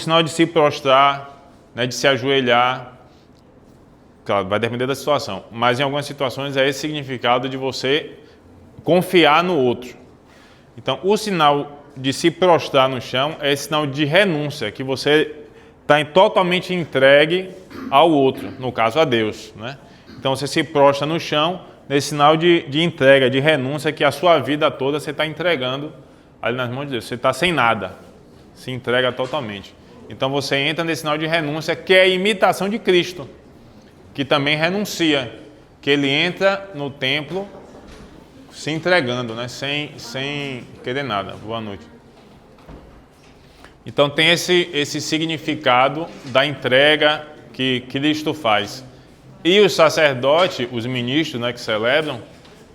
sinal de se prostrar, né, de se ajoelhar. Claro, vai depender da situação, mas em algumas situações é esse significado de você confiar no outro. Então, o sinal de se prostrar no chão é esse sinal de renúncia, que você está totalmente entregue ao outro, no caso a Deus, né? Então você se prostra no chão, nesse sinal de entrega, de renúncia, que a sua vida toda você está entregando ali nas mãos de Deus. Você está sem nada, se entrega totalmente. Então você entra nesse sinal de renúncia, que é a imitação de Cristo, que também renuncia, que ele entra no templo se entregando, né? sem querer nada. Boa noite. Então tem esse significado da entrega que Cristo faz. E os sacerdotes, os ministros, né, que celebram,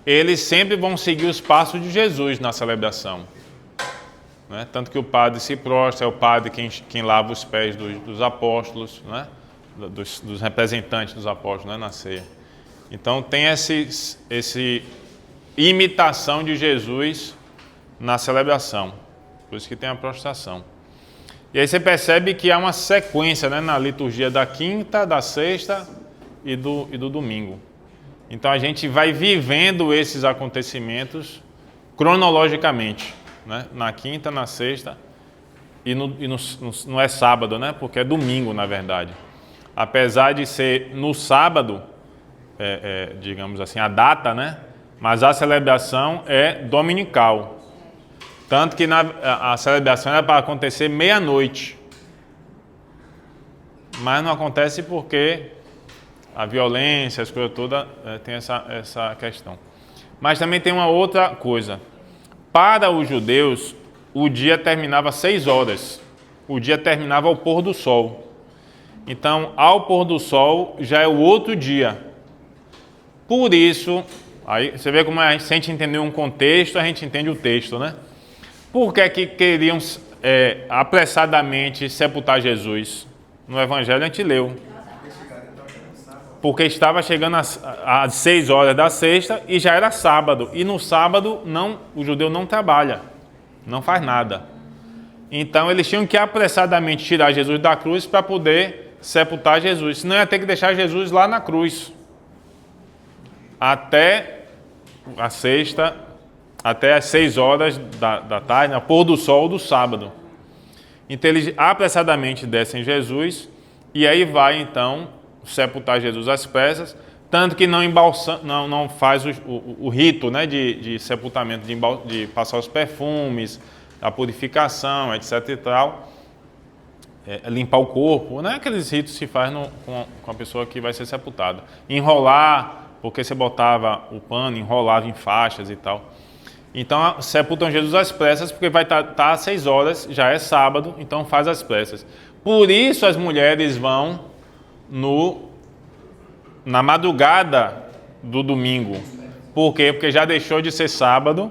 eles sempre vão seguir os passos de Jesus na celebração. Né? Tanto que o padre se prostra, é o padre quem lava os pés dos apóstolos, né? dos representantes dos apóstolos, né, na ceia. Então tem esse imitação de Jesus na celebração. Por isso que tem a prostração. E aí você percebe que há uma sequência, né, na liturgia da quinta, da sexta e do domingo. Então a gente vai vivendo esses acontecimentos cronologicamente, né? Na quinta, na sexta e não é sábado, né? Porque é domingo, na verdade. Apesar de ser no sábado, digamos assim, a data, né? Mas a celebração é dominical. Tanto que a celebração era para acontecer meia-noite. Mas não acontece porque a violência, as coisas todas, tem essa questão. Mas também tem uma outra coisa. Para os judeus, o dia terminava às 6 horas. O dia terminava ao pôr do sol. Então, ao pôr do sol, já é o outro dia. Por isso, aí você vê como se a gente entender um contexto, a gente entende o texto, né? Por que queriam apressadamente sepultar Jesus? No Evangelho a gente leu. Porque estava chegando às 6 horas da sexta e já era sábado. E no sábado o judeu não trabalha, não faz nada. Então eles tinham que apressadamente tirar Jesus da cruz para poder sepultar Jesus. Senão ia ter que deixar Jesus lá na cruz. Até a sexta, até às 6 horas da tarde, no pôr do sol do sábado. Então eles apressadamente descem Jesus e aí vai então sepultar Jesus às pressas, tanto que não faz o rito, né, de sepultamento, de passar os perfumes, a purificação, etc e tal, limpar o corpo, não é aqueles ritos que se faz com a pessoa que vai ser sepultada. Enrolar, porque você botava o pano, enrolava em faixas e tal. Então sepultam Jesus às pressas, porque vai estar às 6 horas, já é sábado, então faz às pressas. Por isso as mulheres vão na madrugada do domingo. Por quê? Porque já deixou de ser sábado,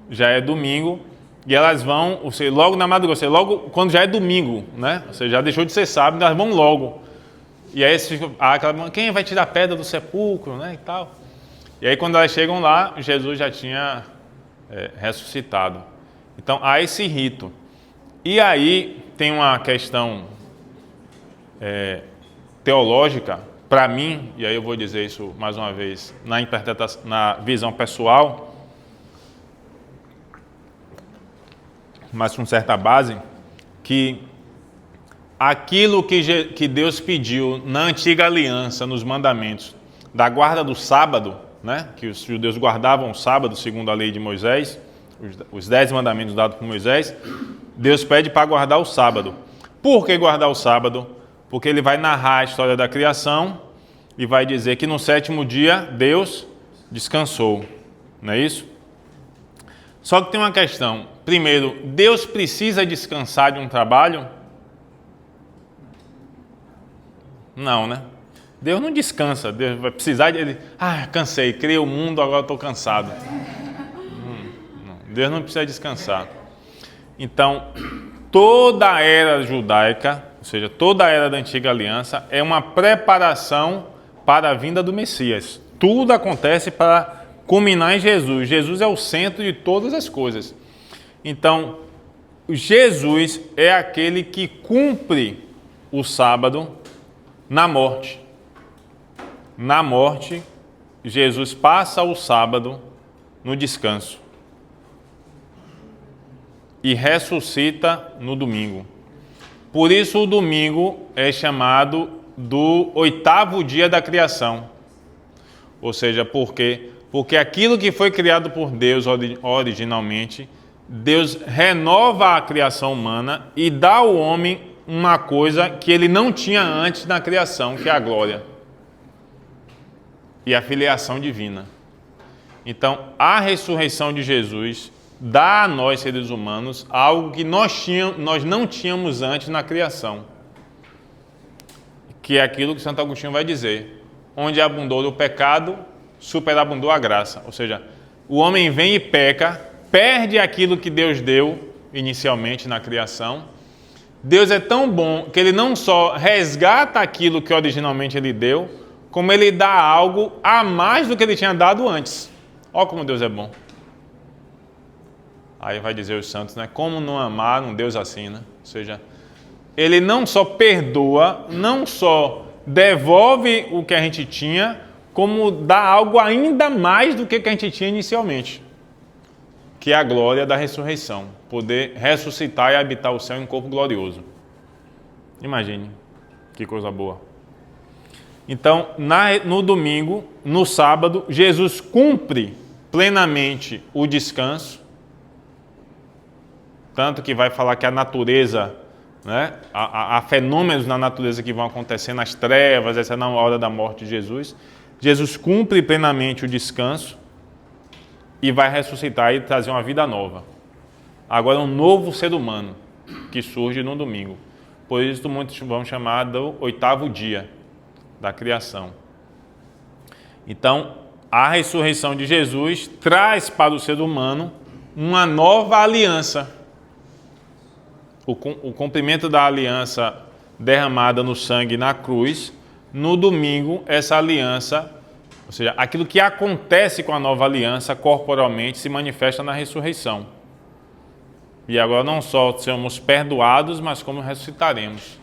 já é domingo, e elas vão, ou seja, logo na madrugada, logo quando já é domingo, né? Ou seja, já deixou de ser sábado, elas vão logo. E aí quem vai tirar a pedra do sepulcro, né, e tal. E aí quando elas chegam lá, Jesus já tinha ressuscitado. Então há esse rito. E aí tem uma questão teológica, para mim, e aí eu vou dizer isso mais uma vez, na visão pessoal, mas com certa base, que aquilo que Deus pediu na antiga aliança, nos mandamentos, da guarda do sábado, né, que os judeus guardavam o sábado, segundo a lei de Moisés, os 10 mandamentos dados por Moisés, Deus pede para guardar o sábado. Por que guardar o sábado? Porque ele vai narrar a história da criação e vai dizer que no 7º dia Deus descansou. Não é isso? Só que tem uma questão. Primeiro, Deus precisa descansar de um trabalho? Não, né? Deus não descansa. Deus vai precisar de ele. Cansei, criei o mundo, agora estou cansado. Não. Deus não precisa descansar. Então, toda a era judaica, ou seja, toda a era da antiga aliança, é uma preparação para a vinda do Messias. Tudo acontece para culminar em Jesus. Jesus é o centro de todas as coisas. Então, Jesus é aquele que cumpre o sábado na morte. Na morte, Jesus passa o sábado no descanso e ressuscita no domingo. Por isso o domingo é chamado do 8º dia da criação. Ou seja, por quê? Porque aquilo que foi criado por Deus originalmente, Deus renova a criação humana e dá ao homem uma coisa que ele não tinha antes na criação, que é a glória e a filiação divina. Então, a ressurreição de Jesus dá a nós, seres humanos, algo que nós não tínhamos antes na criação, que é aquilo que Santo Agostinho vai dizer: onde abundou o pecado, superabundou a graça. Ou seja, o homem vem e peca, perde aquilo que Deus deu inicialmente na criação. Deus é tão bom que ele não só resgata aquilo que originalmente ele deu, como ele dá algo a mais do que ele tinha dado antes. Olha como Deus é bom. Aí vai dizer os santos, né? Como não amar um Deus assim, né? Ou seja, ele não só perdoa, não só devolve o que a gente tinha, como dá algo ainda mais do que a gente tinha inicialmente, que é a glória da ressurreição, poder ressuscitar e habitar o céu em corpo glorioso. Imagine, que coisa boa. Então, no domingo, no sábado, Jesus cumpre plenamente o descanso, tanto que vai falar que a natureza, né, há fenômenos na natureza que vão acontecer nas trevas, essa é na hora da morte de Jesus. Jesus cumpre plenamente o descanso e vai ressuscitar e trazer uma vida nova. Agora um novo ser humano que surge no domingo. Por isso muitos vão chamar do 8º dia da criação. Então, a ressurreição de Jesus traz para o ser humano uma nova aliança. O cumprimento da aliança derramada no sangue na cruz, no domingo, essa aliança, ou seja, aquilo que acontece com a nova aliança corporalmente se manifesta na ressurreição. E agora não só somos perdoados, mas como ressuscitaremos.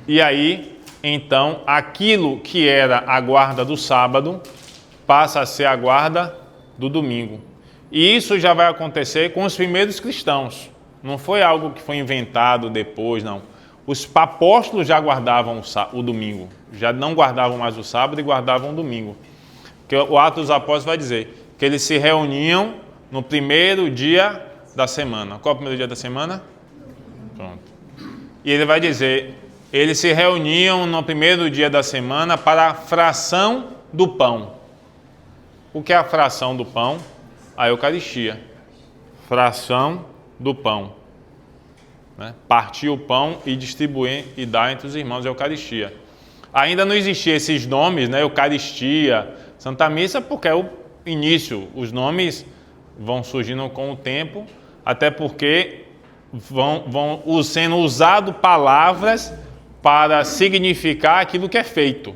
E aí, então, aquilo que era a guarda do sábado passa a ser a guarda do domingo. E isso já vai acontecer com os primeiros cristãos. Não foi algo que foi inventado depois, não. Os apóstolos já guardavam o domingo, já não guardavam mais o sábado e guardavam o domingo. Porque o Atos dos Apóstolos vai dizer que eles se reuniam no primeiro dia da semana. Qual é o primeiro dia da semana? Pronto. E ele vai dizer, eles se reuniam no primeiro dia da semana para a fração do pão. O que é a fração do pão? A Eucaristia. Fração do pão. Né? Partir o pão e distribuir e dar entre os irmãos a Eucaristia. Ainda não existiam esses nomes, né? Eucaristia, Santa Missa, porque é o início. Os nomes vão surgindo com o tempo, até porque vão sendo usadas palavras para significar aquilo que é feito.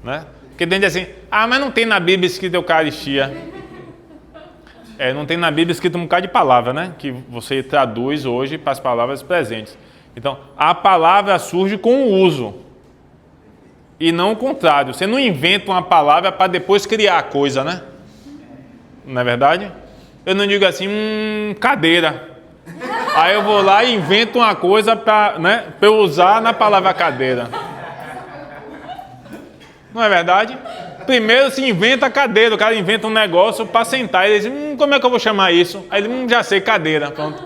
Né? Porque dentro assim, mas não tem na Bíblia escrito Eucaristia. Não tem na Bíblia escrito um bocado de palavra, né? Que você traduz hoje para as palavras presentes. Então, a palavra surge com o uso. E não o contrário. Você não inventa uma palavra para depois criar a coisa, né? Não é verdade? Eu não digo assim, cadeira. Aí eu vou lá e invento uma coisa para, né, eu usar na palavra cadeira. Não é verdade? Primeiro se inventa a cadeira, o cara inventa um negócio para sentar. Ele diz, como é que eu vou chamar isso? Aí ele, já sei, cadeira. Pronto.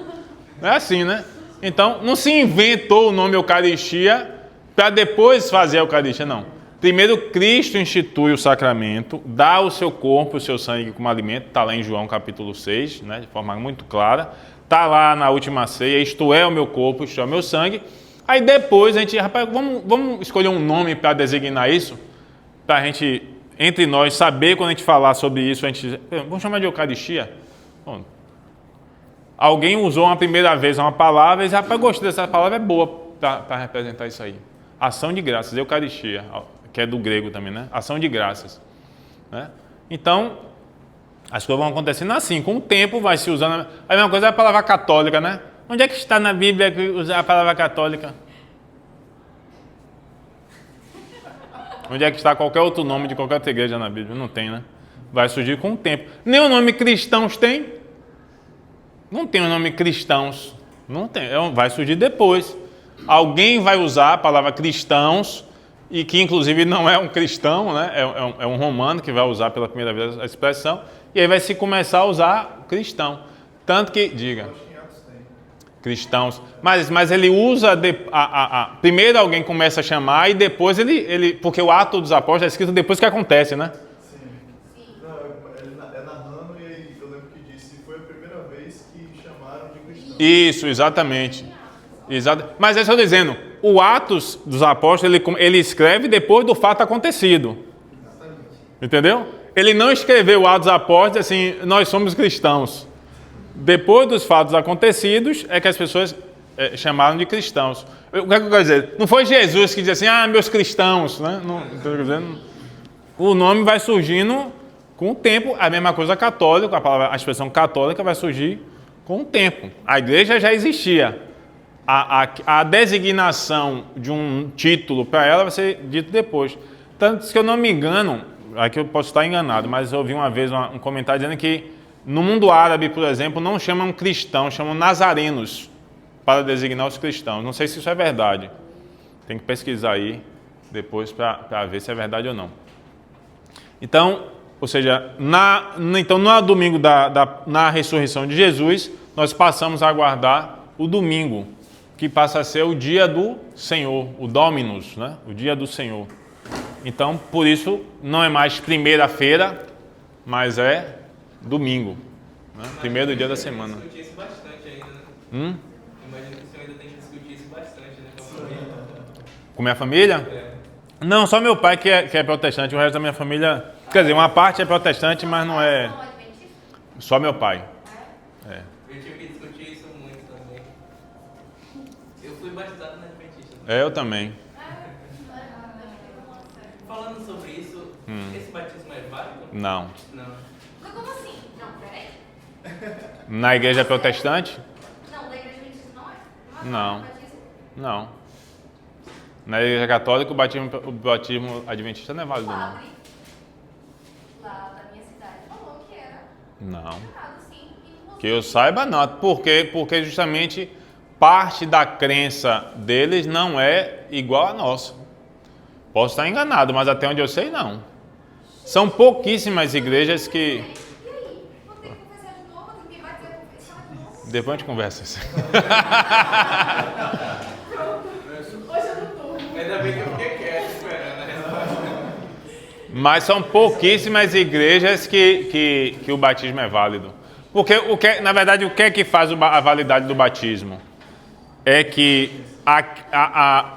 É assim, né? Então, não se inventou o nome Eucaristia para depois fazer a Eucaristia, não. Primeiro, Cristo institui o sacramento, dá o seu corpo, o seu sangue como alimento, está lá em João capítulo 6, né, de forma muito clara. Está lá na última ceia, isto é o meu corpo, isto é o meu sangue. Aí depois a gente, rapaz, vamos escolher um nome para designar isso? Para a gente, entre nós, saber quando a gente falar sobre isso, a gente, vamos chamar de Eucaristia? Bom, alguém usou uma primeira vez uma palavra e diz, rapaz, gostei dessa palavra, é boa para representar isso aí. Ação de graças, Eucaristia, que é do grego também, né? Ação de graças. Né? Então, As coisas vão acontecendo assim, com o tempo vai se usando. A mesma coisa é a palavra católica, né? Onde é que está na Bíblia usar a palavra católica? Onde é que está qualquer outro nome de qualquer outra igreja na Bíblia? Não tem, né? Vai surgir com o tempo. Nem o nome cristãos tem. Não tem o nome cristãos. Não tem. Vai surgir depois. Alguém vai usar a palavra cristãos, e que inclusive não é um cristão, né? É um romano que vai usar pela primeira vez a expressão, e aí vai se começar a usar cristão. Tanto que, diga, cristãos, mas ele usa, primeiro alguém começa a chamar e depois ele porque o Ato dos Apóstolos é escrito depois que acontece, né? Sim. Não, é narrando, e aí eu lembro que disse, foi a primeira vez que chamaram de cristão. Isso, exatamente. Mas é só dizendo, o Atos dos Apóstolos, ele escreve depois do fato acontecido. Entendeu? Ele não escreveu o Atos dos Apóstolos assim, nós somos cristãos. Depois dos fatos acontecidos, é que as pessoas chamaram de cristãos. O que é que eu quero dizer? Não foi Jesus que disse assim, meus cristãos, né? Não, o nome vai surgindo com o tempo, a mesma coisa católica, a expressão católica vai surgir com o tempo. A igreja já existia. A designação de um título para ela vai ser dito depois. Tanto que eu não me engano, aqui eu posso estar enganado, mas eu ouvi uma vez um comentário dizendo que no mundo árabe, por exemplo, não chamam cristãos, chamam nazarenos para designar os cristãos. Não sei se isso é verdade. Tem que pesquisar aí depois para ver se é verdade ou não. Então, ou seja, então no domingo na ressurreição de Jesus, nós passamos a aguardar o domingo, que passa a ser o dia do Senhor, o Dominus, né? O dia do Senhor. Então, por isso, não é mais primeira-feira, mas é domingo, né? Primeiro dia da semana. Discutir isso bastante ainda, né? Imagino que o senhor ainda tem que discutir isso bastante, né? Com minha família? É. Não, só meu pai que é protestante, o resto da minha família, quer dizer, uma parte é protestante, mas não é. Só meu pai. É. Eu tive que discutir isso muito também. Eu fui batizado na Adventista. Eu também. Falando sobre isso, esse batismo é válido? Não. Não. Mas como assim? Não, peraí. Na igreja protestante? Não, da igreja adventista não é? Não. Batismo? Não. Na igreja católica, o batismo adventista não é válido, não. Padre lá da minha cidade falou que era Não. errado, sim. Que eu saiba, não. Por quê? Porque justamente parte da crença deles não é igual a nossa. Posso estar enganado, mas até onde eu sei, não. São pouquíssimas igrejas que... E aí? Vou ter que confessar de novo? Vou ter que confessar de novo? Depois a gente conversa isso. Hoje eu não tô. Ainda bem que eu fiquei quieto esperando a resposta. Mas são pouquíssimas igrejas que o batismo é válido. Porque, na verdade, o que é que faz a validade do batismo? É que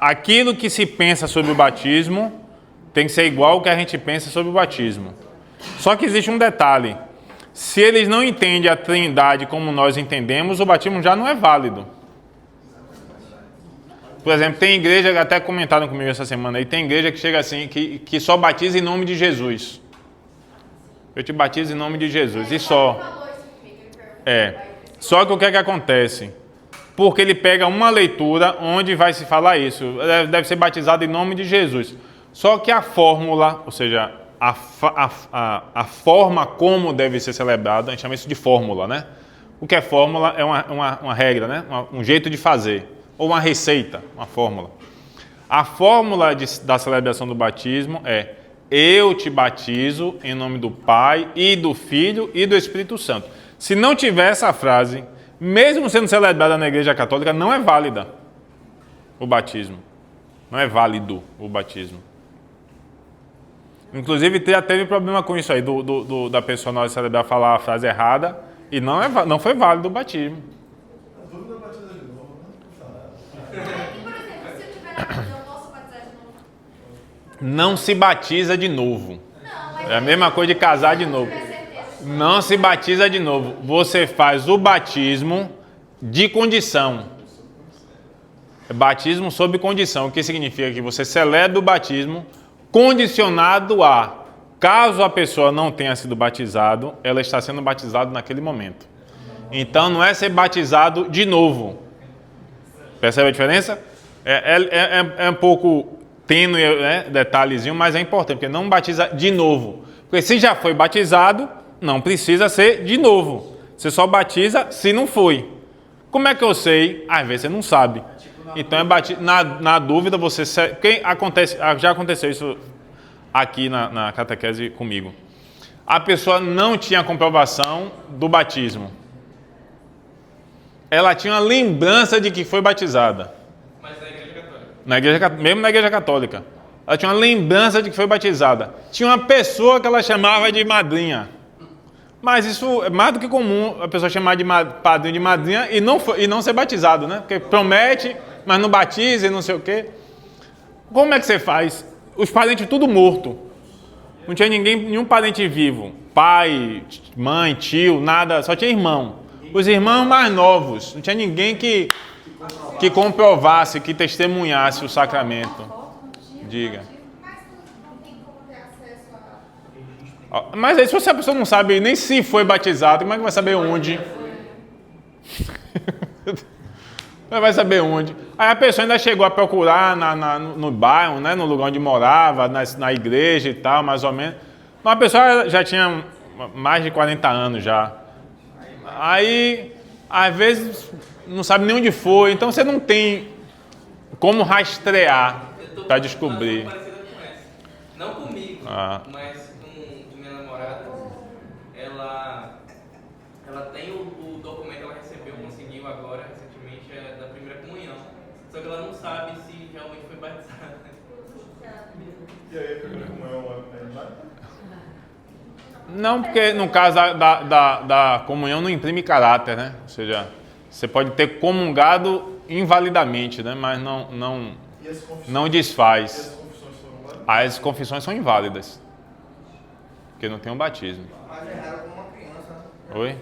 aquilo que se pensa sobre o batismo tem que ser igual ao que a gente pensa sobre o batismo. Só que existe um detalhe. Se eles não entendem a Trindade como nós entendemos, o batismo já não é válido. Por exemplo, tem igreja, até comentaram comigo essa semana aí, tem igreja que chega assim, que só batiza em nome de Jesus. Eu te batizo em nome de Jesus, e só. Só que o que é que acontece? Porque ele pega uma leitura onde vai se falar isso, deve ser batizado em nome de Jesus. Só que a fórmula, ou seja, a forma como deve ser celebrado, a gente chama isso de fórmula, né? O que é fórmula é uma regra, né? Um jeito de fazer, ou uma receita, uma fórmula. A fórmula da celebração do batismo é: eu te batizo em nome do Pai e do Filho e do Espírito Santo. Se não tiver essa frase, mesmo sendo celebrada na Igreja Católica, não é válida o batismo. Não é válido o batismo. Inclusive, já teve problema com isso aí, da pessoa na hora de celebrar falar a frase errada, e não foi válido o batismo. A dúvida é batida de novo, né? E, por exemplo, se eu tiver na dúvida, eu posso batizar de novo? Não se batiza de novo. Não, mas É a mesma coisa de casar de novo. Não se batiza de novo. Você faz o batismo de condição. Batismo sob condição. O que significa que você celebra o batismo condicionado a Caso a pessoa não tenha sido batizado, ela está sendo batizada naquele momento. Então não é ser batizado de novo. Percebe a diferença? É um pouco tênue, né, detalhezinho, mas é importante, porque não batiza de novo. Porque se já foi batizado, não precisa ser de novo. Você só batiza se não foi. Como é que eu sei? Às vezes você não sabe. Então é batido. Na dúvida, você. Já aconteceu isso aqui na catequese comigo. A pessoa não tinha comprovação do batismo. Ela tinha uma lembrança de que foi batizada. Mas na igreja católica? Mesmo na igreja católica. Ela tinha uma lembrança de que foi batizada. Tinha uma pessoa que ela chamava de madrinha. Mas isso é mais do que comum, a pessoa chamar de padrinho de madrinha e não ser batizado, né? Porque promete, mas não batiza e não sei o quê. Como é que você faz? Os parentes tudo morto. Não tinha nenhum parente vivo. Pai, mãe, tio, nada, só tinha irmão. Os irmãos mais novos. Não tinha ninguém que comprovasse, que testemunhasse o sacramento. Diga. Mas não tem como ter acesso a... Mas aí se a pessoa não sabe nem se foi batizado, como é que vai saber onde? Vai saber onde. Aí a pessoa ainda chegou a procurar no bairro, né, no lugar onde morava, na igreja e tal, mais ou menos. Mas a pessoa já tinha mais de 40 anos já. Aí, às vezes, não sabe nem onde foi. Então você não tem como rastrear para descobrir. Parecida com essa. Não comigo, mas com minha namorada. Ela tem o documento, ela recebeu, conseguiu agora, recentemente, da primeira comunhão. Só que ela não sabe se realmente foi batizada. E aí, a primeira comunhão é válida? Não, porque no caso da comunhão não imprime caráter, né? Ou seja, você pode ter comungado invalidamente, né? Mas não desfaz. E as confissões foram válidas? As confissões são inválidas, porque não tem um batismo. Mas erraram com uma criança. Oi?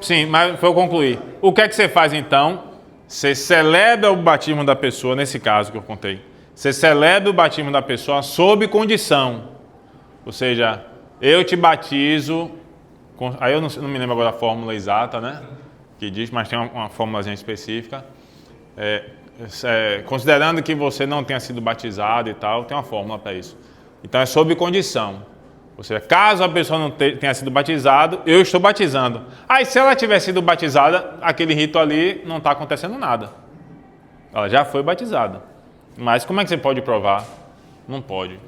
Sim, mas foi eu concluir. O que é que você faz então? Você celebra o batismo da pessoa, nesse caso que eu contei. Você celebra o batismo da pessoa sob condição. Ou seja, eu te batizo, aí eu não me lembro agora a fórmula exata, né? Que diz, mas tem uma fórmulazinha específica. Considerando que você não tenha sido batizado e tal, tem uma fórmula para isso. Então é sob condição. Ou seja, caso a pessoa não tenha sido batizado, eu estou batizando. Aí se ela tiver sido batizada, aquele rito ali não está acontecendo nada. Ela já foi batizada. Mas como é que você pode provar? Não pode.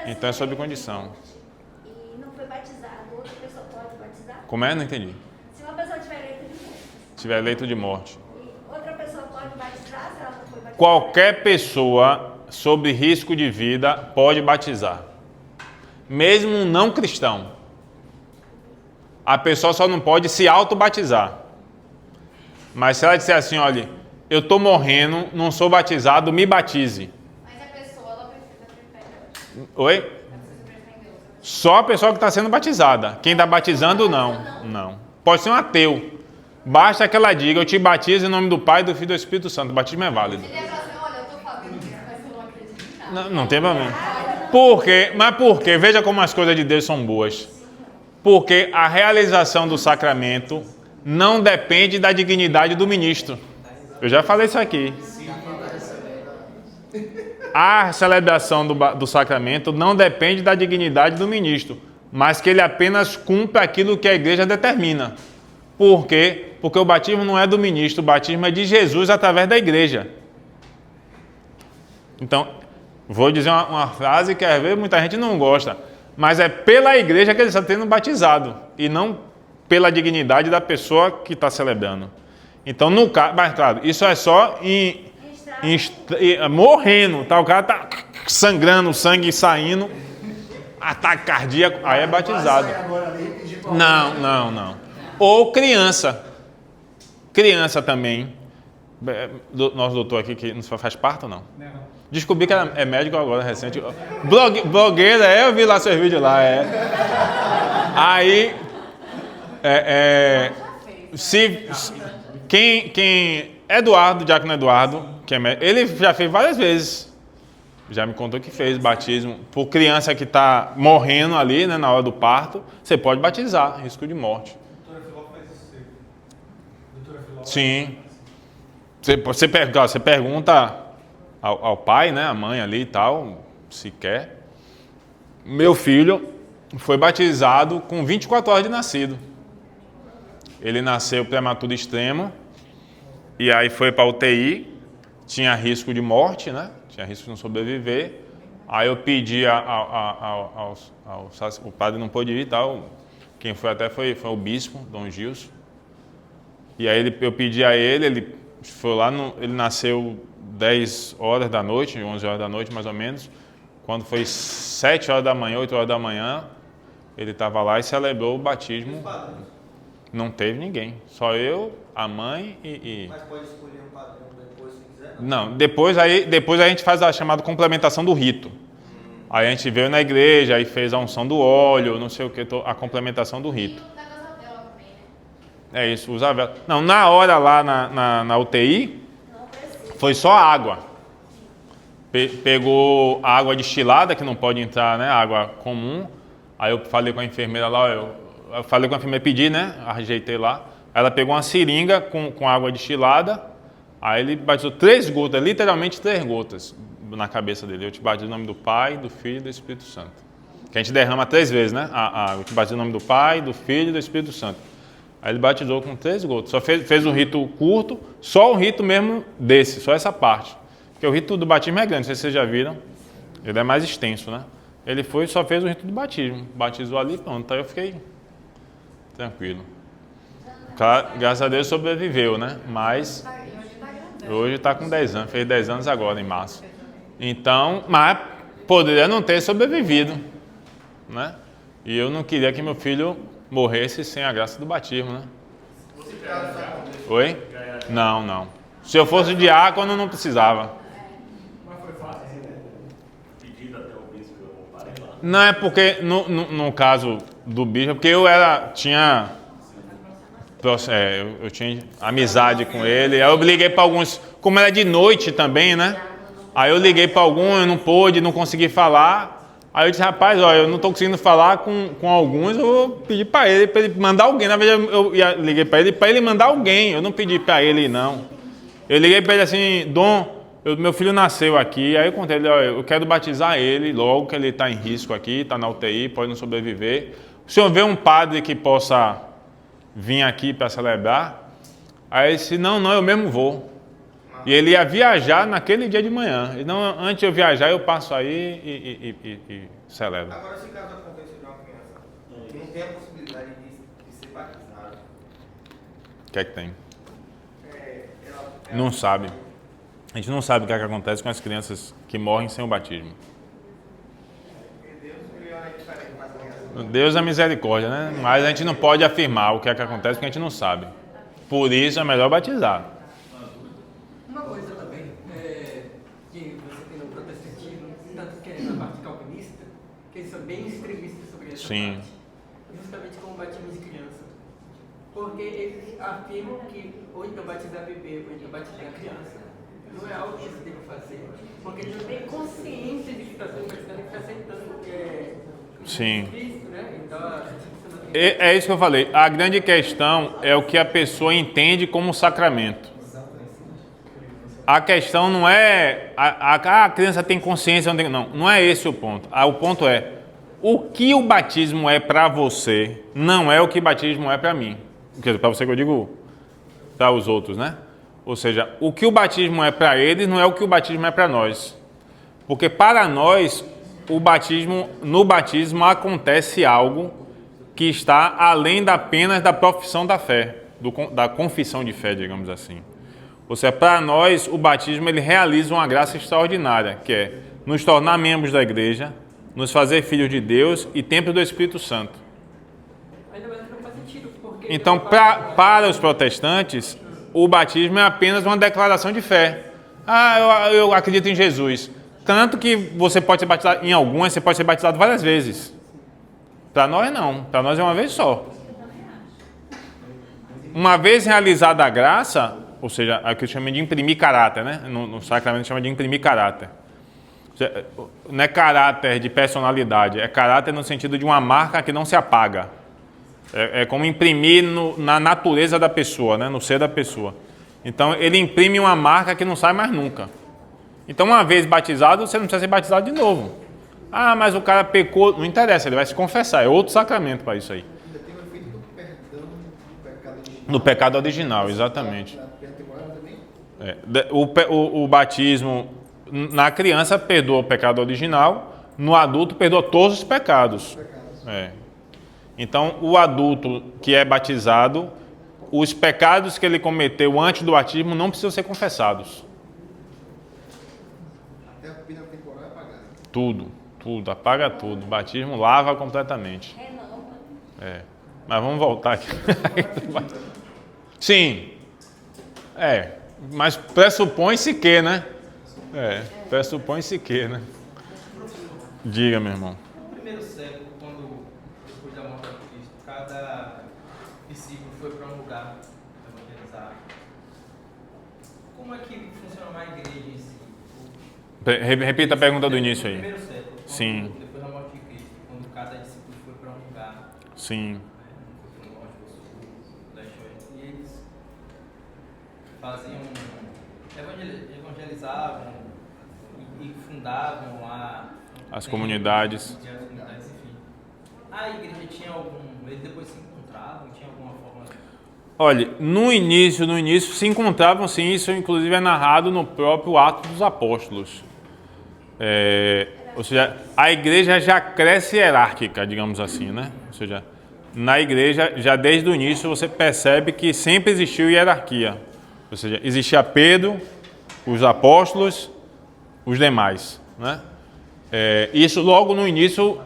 Então é sob condição. E não foi batizado, outra pessoa pode batizar? Como é? Não entendi. Se uma pessoa tiver leito de morte, Tiver leito de morte. e outra pessoa pode batizar se ela não foi batizada? Qualquer pessoa sob risco de vida pode batizar. Mesmo um não cristão. A pessoa só não pode se auto-batizar. Mas se ela disser assim, olha, eu estou morrendo, não sou batizado, me batize. Mas a pessoa, ela prefere. Oi? A pessoa prefere Deus. Só a pessoa que está sendo batizada. Quem está batizando, não. Não. Pode ser um ateu. Basta que ela diga, eu te batizo em nome do Pai, do Filho e do Espírito Santo. O batismo é válido. Ele ia falar assim, olha, eu estou fazendo isso, mas eu não acredito em nada. Não tem problema. Por quê? Mas por quê? Veja como as coisas de Deus são boas. Porque a realização do sacramento não depende da dignidade do ministro. Eu já falei isso aqui. A celebração do sacramento não depende da dignidade do ministro, mas que ele apenas cumpre aquilo que a igreja determina. Por quê? Porque o batismo não é do ministro, o batismo é de Jesus através da igreja. Então, vou dizer uma frase que às vezes muita gente não gosta, mas é pela igreja que ele está sendo batizado, e não pela dignidade da pessoa que está celebrando. Então, no caso, mas claro, isso é só morrendo, tá? O cara está sangrando, sangue saindo, ataque cardíaco, aí é batizado. Não. Ou criança. Criança também. Nosso doutor aqui, que não faz parto, não? Não. Descobri que é médico agora, recente. Blogueira, eu vi lá seus vídeos lá, Aí, quem Eduardo, Diácono Eduardo, que é médico, ele já fez várias vezes. Já me contou que fez batismo. Por criança que está morrendo ali, né, na hora do parto, você pode batizar, risco de morte. Doutora Filó faz isso. Doutora Filó. Sim. Você pergunta ao pai, né, a mãe ali e tal, se quer. Meu filho foi batizado com 24 horas de nascido. Ele nasceu prematuro extremo e aí foi para UTI, tinha risco de morte, né? Tinha risco de não sobreviver. Aí eu pedi o padre não pôde ir e tal. Quem foi até foi o bispo, Dom Gilson. E aí eu pedi a ele foi lá, ele nasceu 10 horas da noite, 11 horas da noite mais ou menos. Quando foi 7 horas da manhã, 8 horas da manhã, ele estava lá e celebrou o batismo. Não teve ninguém, só eu, a mãe e... Mas pode escolher um padrão depois se quiser? Não, depois a gente faz a chamada complementação do rito. Aí a gente veio na igreja, aí fez a unção do óleo, não sei o que, a complementação do rito. E o negócio da vela também, né? É isso, usar vela. Não, na hora lá na UTI, Não precisa. foi só água. Pegou água destilada, que não pode entrar, né, água comum. Aí eu falei com a enfermeira lá, eu falei com a enfermeira, pedi, né, ajeitei lá. Ela pegou uma seringa com água destilada, aí ele batizou 3 gotas, literalmente 3 gotas na cabeça dele. Eu te batizo em nome do Pai, do Filho e do Espírito Santo. Que a gente derrama 3 vezes, né? Eu te batizo em nome do Pai, do Filho e do Espírito Santo. Aí ele batizou com 3 gotas. Só fez um rito curto, só o rito mesmo desse, só essa parte. Porque o rito do batismo é grande, não sei se vocês já viram. Ele é mais extenso, né? Ele só fez o rito do batismo. Batizou ali, pronto. Aí eu fiquei tranquilo. Graças a Deus sobreviveu, né? Mas hoje está com 10 anos. Fez 10 anos agora, em março. Então, mas poderia não ter sobrevivido, né? E eu não queria que meu filho morresse sem a graça do batismo, né? Oi? Não. Se eu fosse diácono, não precisava. Não é porque, no caso do bispo, porque eu tinha amizade com ele, aí eu liguei para alguns, como era de noite também, né? Aí eu liguei para alguns, eu não consegui falar, aí eu disse, rapaz, olha, eu não estou conseguindo falar com alguns, eu vou pedir para ele mandar alguém, na verdade eu liguei para ele mandar alguém, eu não pedi para ele não. Eu liguei para ele assim, Dom, meu filho nasceu aqui, aí eu contei ele, olha, eu quero batizar ele logo que ele está em risco aqui, está na UTI, pode não sobreviver. O senhor vê um padre que possa vir aqui para celebrar? Aí ele disse, não, eu mesmo vou. E ele ia viajar naquele dia de manhã. E não, antes de eu viajar, eu passo aí e celebro. Agora, se caso aconteça de uma criança que não tem a possibilidade de ser batizada, O que é que tem? ela Não sabe. A gente não sabe o que é que acontece com as crianças que morrem sem o batismo. Deus é misericórdia, né? Mas a gente não pode afirmar o que é que acontece porque a gente não sabe. Por isso é melhor batizar. Uma coisa também, que você tem no protestantismo, tanto que é na parte calvinista, que eles são bem extremistas sobre essa Sim. parte, justamente com o batismo de criança. Porque eles afirmam que ou então batizar bebê, ou então batizar criança, não é algo que você tem que fazer, porque eles não têm consciência de que está sendo batizado e que está aceitando Sim. Cristo, né? Então, É isso que eu falei. A grande questão é o que a pessoa entende como sacramento. A questão não é a criança tem consciência, não é esse o ponto. O ponto é o que o batismo é para você, não é o que o batismo é para mim. Para você que eu digo para os outros, né? Ou seja, o que o batismo é para eles não é o que o batismo é para nós. Porque para nós, no batismo acontece algo que está além apenas da profissão da fé, da confissão de fé, digamos assim. Ou seja, para nós, o batismo ele realiza uma graça extraordinária, que é nos tornar membros da igreja, nos fazer filhos de Deus e templo do Espírito Santo. ainda mais que não faz sentido, porque... Então, para os protestantes, o batismo é apenas uma declaração de fé. Eu acredito em Jesus. Tanto que você pode ser batizado, em algumas, você pode ser batizado várias vezes. Para nós, não. Para nós é uma vez só. Uma vez realizada a graça, ou seja, é o que chama de imprimir caráter, né? No sacramento chama de imprimir caráter. Não é caráter de personalidade, é caráter no sentido de uma marca que não se apaga. É como imprimir na natureza da pessoa, né? No ser da pessoa. Então, ele imprime uma marca que não sai mais nunca. Então, uma vez batizado, você não precisa ser batizado de novo. Ah, mas o cara pecou. Não interessa, ele vai se confessar. É outro sacramento para isso aí. Ainda tem o efeito do perdão do pecado original. No pecado original, exatamente. Na temporada também? O batismo na criança perdoa o pecado original, no adulto perdoa todos os pecados. Então, o adulto que é batizado, os pecados que ele cometeu antes do batismo não precisam ser confessados. Até a pena temporal é apagada. Tudo, apaga tudo. O batismo lava completamente. Mas vamos voltar aqui. Sim. Mas pressupõe-se que, né? Pressupõe-se que, né? Diga, meu irmão. No primeiro século, quando depois da morte de Cristo, cada discípulo foi para um lugar evangelizar. Como é que funcionava a igreja em si? Repita a pergunta do início No aí. primeiro século, Sim. depois da morte de Cristo, quando cada discípulo foi para um lugar, Sim. foi para o norte, para o sul, leste, oeste, e eles faziam, evangelizavam e fundavam As comunidades. Enfim. A igreja tinha eles depois se encontravam, tinha alguma forma? Olha, no início se encontravam sim, isso inclusive é narrado no próprio Atos dos Apóstolos. Ou seja, a igreja já cresce hierárquica, digamos assim, né? Ou seja, na igreja, já desde o início, você percebe que sempre existiu hierarquia. Ou seja, existia Pedro, os apóstolos, os demais, né? Isso logo no início,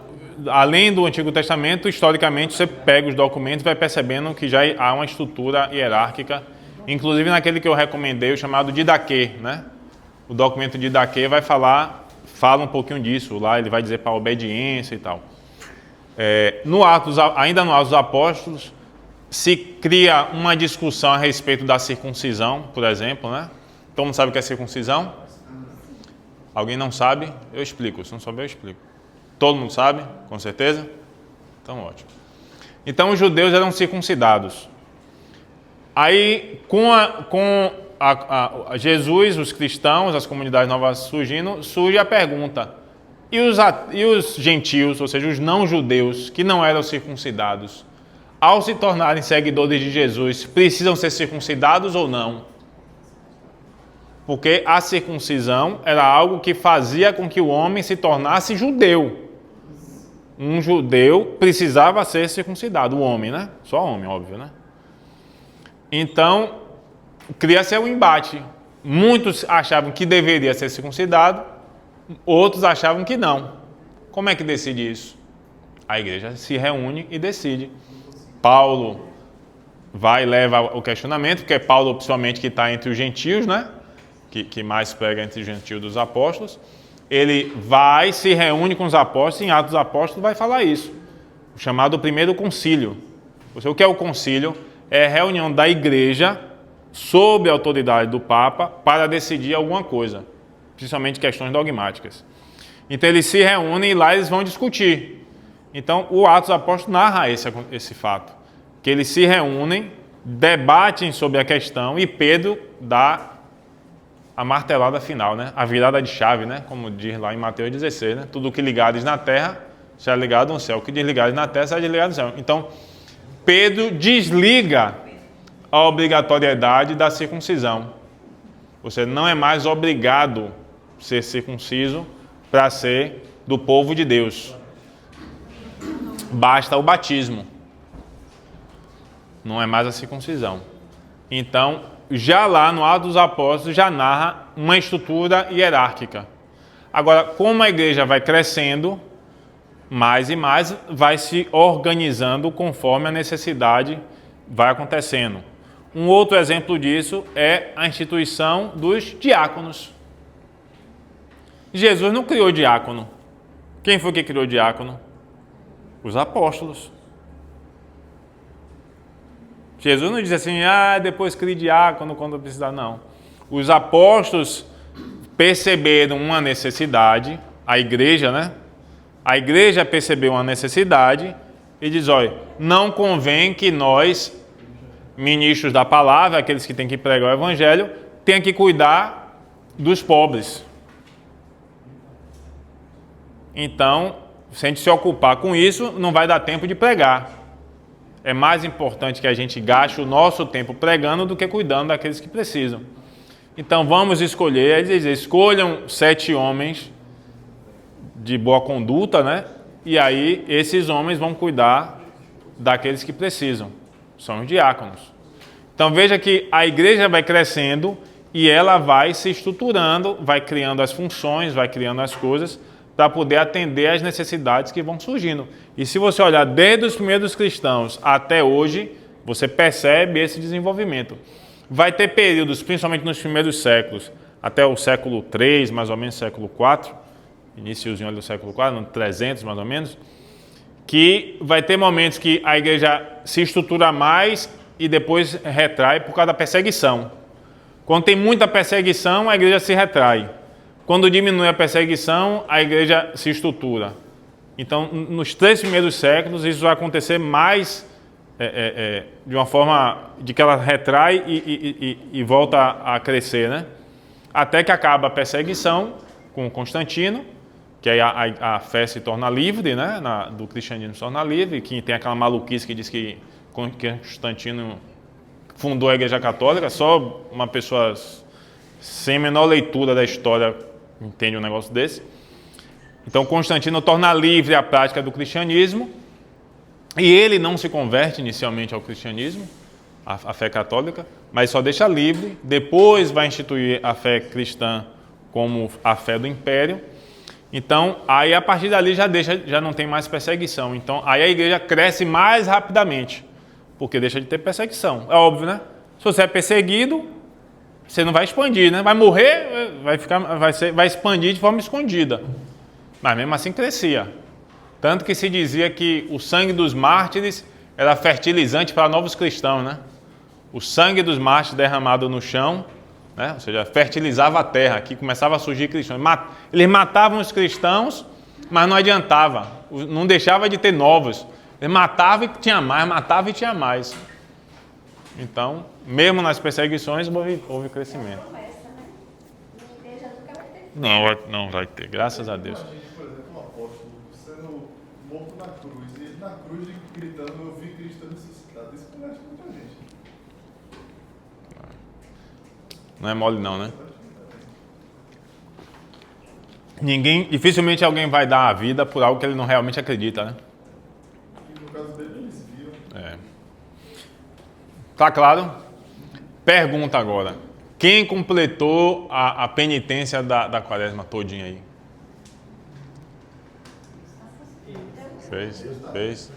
além do Antigo Testamento, historicamente você pega os documentos e vai percebendo que já há uma estrutura hierárquica, inclusive naquele que eu recomendei, o chamado Didaquê, né? O documento de Didaquê fala um pouquinho disso, lá ele vai dizer para a obediência e tal. Ainda no Atos dos Apóstolos, se cria uma discussão a respeito da circuncisão, por exemplo, né? Todo mundo sabe o que é circuncisão? Alguém não sabe? Eu explico. Se não souber, eu explico. Todo mundo sabe? Com certeza? Então, ótimo. Então, os judeus eram circuncidados. Aí, com Jesus, os cristãos, as comunidades novas surgindo, surge a pergunta: e os gentios, ou seja, os não-judeus, que não eram circuncidados, ao se tornarem seguidores de Jesus, precisam ser circuncidados ou não? Porque a circuncisão era algo que fazia com que o homem se tornasse judeu. Um judeu precisava ser circuncidado, o homem, né? Só homem, óbvio, né? Então, cria-se um embate. Muitos achavam que deveria ser circuncidado, outros achavam que não. Como é que decide isso? A igreja se reúne e decide. Paulo vai e leva o questionamento, porque é Paulo, principalmente, que está entre os gentios, né? Que mais prega entre os gentios dos apóstolos. Ele vai, se reúne com os apóstolos, em Atos dos Apóstolos vai falar isso. O chamado primeiro concílio. O que é o concílio? É a reunião da igreja, sob a autoridade do Papa, para decidir alguma coisa, principalmente questões dogmáticas. Então eles se reúnem e lá eles vão discutir. Então o Atos dos Apóstolos narra esse fato, que eles se reúnem, debatem sobre a questão e Pedro dá a martelada final, né? A virada de chave, né? Como diz lá em Mateus 16, né? Tudo que ligares na terra será ligado no céu, o que desligares na terra será desligado no céu. Então Pedro desliga a obrigatoriedade da circuncisão. Você não é mais obrigado a ser circunciso para ser do povo de Deus. Basta o batismo. Não é mais a circuncisão. Então, já lá no Atos dos Apóstolos, já narra uma estrutura hierárquica. Agora, como a igreja vai crescendo, mais e mais vai se organizando conforme a necessidade vai acontecendo. Um outro exemplo disso é a instituição dos diáconos. Jesus não criou diácono. Quem foi que criou diácono? Os apóstolos. Jesus não disse assim, depois crie diácono quando precisar, não. Os apóstolos perceberam uma necessidade, a igreja, né? A igreja percebeu uma necessidade e diz, olha, não convém que nós, ministros da palavra, aqueles que têm que pregar o evangelho, tenham que cuidar dos pobres. Então, se a gente se ocupar com isso, não vai dar tempo de pregar. É mais importante que a gente gaste o nosso tempo pregando do que cuidando daqueles que precisam. Então, vamos escolher, eles dizem, escolham 7 homens de boa conduta, né? E aí, esses homens vão cuidar daqueles que precisam. São os diáconos. Então, veja que a igreja vai crescendo e ela vai se estruturando, vai criando as funções, vai criando as coisas para poder atender às necessidades que vão surgindo. E se você olhar desde os primeiros cristãos até hoje, você percebe esse desenvolvimento. Vai ter períodos, principalmente nos primeiros séculos, até o século 3, mais ou menos, século 4, iniciozinho do século 4, no 300 mais ou menos, que vai ter momentos que a igreja se estrutura mais e depois retrai por causa da perseguição. Quando tem muita perseguição, a igreja se retrai. Quando diminui a perseguição, a igreja se estrutura. Então, nos 3 primeiros séculos, isso vai acontecer mais de uma forma de que ela retrai e volta a crescer, né? Até que acaba a perseguição com Constantino, que aí a fé se torna livre, né? Do cristianismo se torna livre, que tem aquela maluquice que diz que Constantino fundou a Igreja Católica, só uma pessoa sem a menor leitura da história entende um negócio desse. Então Constantino torna livre a prática do cristianismo e ele não se converte inicialmente ao cristianismo, a fé católica, mas só deixa livre, depois vai instituir a fé cristã como a fé do império. Então, aí a partir dali já não tem mais perseguição. Então, aí a igreja cresce mais rapidamente, porque deixa de ter perseguição. É óbvio, né? Se você é perseguido, você não vai expandir, né? Vai morrer, vai expandir de forma escondida. Mas mesmo assim crescia. Tanto que se dizia que o sangue dos mártires era fertilizante para novos cristãos, né? O sangue dos mártires derramado no chão, né? Ou seja, fertilizava a terra, aqui começava a surgir cristãos. Eles matavam os cristãos, mas não adiantava, não deixava de ter novos. Eles matavam e tinha mais, matava e tinha mais. Então, mesmo nas perseguições, houve crescimento. Não vai ter, graças a Deus. Imagine, por exemplo, um apóstolo sendo morto na cruz, e na cruz gritando, eu vi Cristo ressuscitado. Isso converte muita gente. Não é mole não, né? Dificilmente alguém vai dar a vida por algo que ele não realmente acredita, né? E no caso dele, eles viram. Tá claro? Pergunta agora. Quem completou a penitência da quaresma todinha aí? Fez.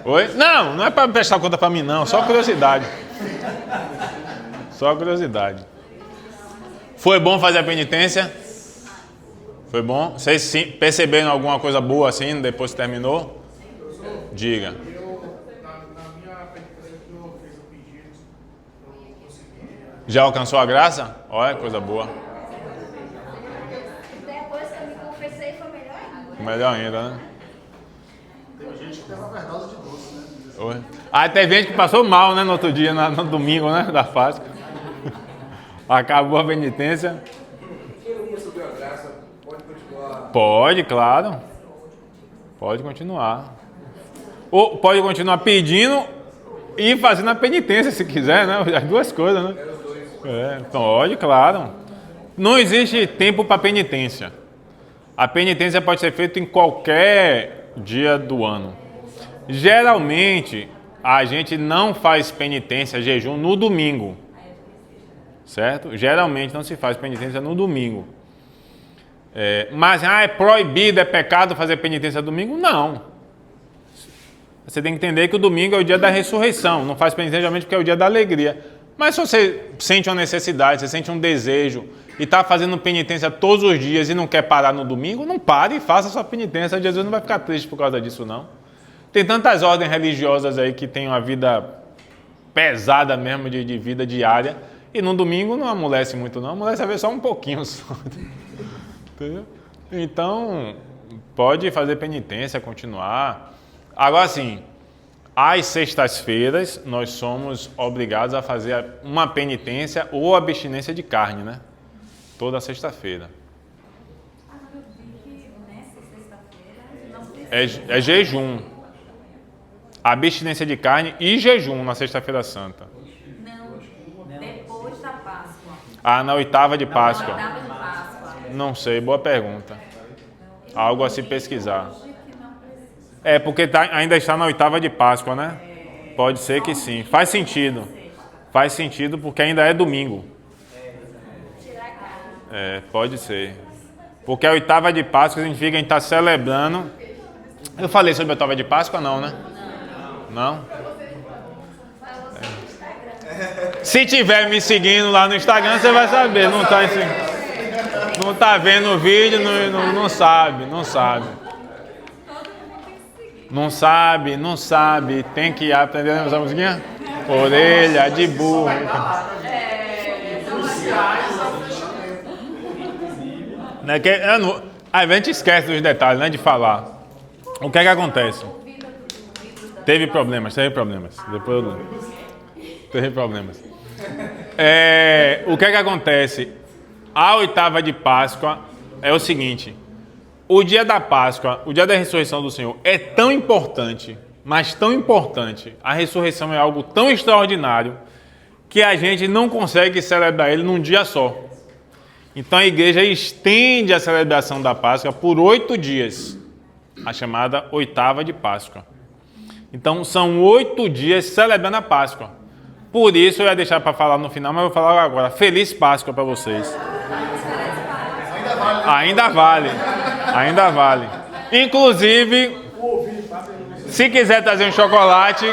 Oi? Não é para prestar conta para mim não, só curiosidade. Só curiosidade. Foi bom fazer a penitência? Foi bom? Vocês perceberam alguma coisa boa assim depois que terminou? Diga. Já alcançou a graça? Olha, coisa boa. Depois que eu me confessei, foi melhor ainda. Melhor ainda, né? Tem gente que tem uma overdose de doce, né? Oi. Ah, tem gente que passou mal, né, no outro dia, no domingo, né, da Páscoa. Acabou a penitência. Quem não recebeu a graça pode continuar. Pode, claro. Pode continuar. Ou pode continuar pedindo e fazendo a penitência, se quiser, né? As duas coisas, né? Pode, claro. Não existe tempo para penitência. A penitência pode ser feita em qualquer dia do ano. Geralmente, a gente não faz penitência, jejum, no domingo. Certo? Geralmente não se faz penitência no domingo. Mas é proibido, é pecado fazer penitência no domingo? Não. Você tem que entender que o domingo é o dia da ressurreição. Não faz penitência geralmente porque é o dia da alegria. Mas se você sente uma necessidade, você sente um desejo e está fazendo penitência todos os dias e não quer parar no domingo, não pare e faça a sua penitência. Jesus não vai ficar triste por causa disso, não. Tem tantas ordens religiosas aí que têm uma vida pesada mesmo de vida diária E no domingo não amolece muito não, amolece às vezes só um pouquinho só. Entendeu? Então, pode fazer penitência, continuar. Agora sim, às sextas-feiras nós somos obrigados a fazer uma penitência ou abstinência de carne, né? Toda sexta-feira. Eu vi que nessa sexta-feira não É jejum. Abstinência de carne e jejum na sexta-feira santa. Não, depois da Páscoa. Ah, na oitava de Páscoa. Oitava de Páscoa. Não sei, boa pergunta. Algo a se pesquisar. Hoje que não precisa. É, porque ainda está na oitava de Páscoa, né? Pode ser que sim. Faz sentido. Faz sentido porque ainda é domingo. É, pode ser. Porque a oitava de Páscoa significa que a gente está celebrando. Eu falei sobre a oitava de Páscoa, não, né? Não? É. Se tiver me seguindo lá no Instagram, você vai saber. Não tá vendo o vídeo, não sabe. Não sabe. Tem que aprender a usar a musiquinha? Orelha de burro. Né, que, a gente esquece dos detalhes, né, de falar. O que é que acontece? Teve problemas. Depois teve problemas. O que é que acontece? A oitava de Páscoa é o seguinte. O dia da Páscoa, o dia da ressurreição do Senhor é tão importante, mas tão importante. A ressurreição é algo tão extraordinário que a gente não consegue celebrar ele num dia só. Então a igreja estende a celebração da Páscoa por 8 dias, a chamada oitava de Páscoa. Então são 8 dias celebrando a Páscoa. Por isso eu ia deixar para falar no final, mas eu vou falar agora. Feliz Páscoa para vocês. Ainda vale. Inclusive, se quiser trazer um chocolate,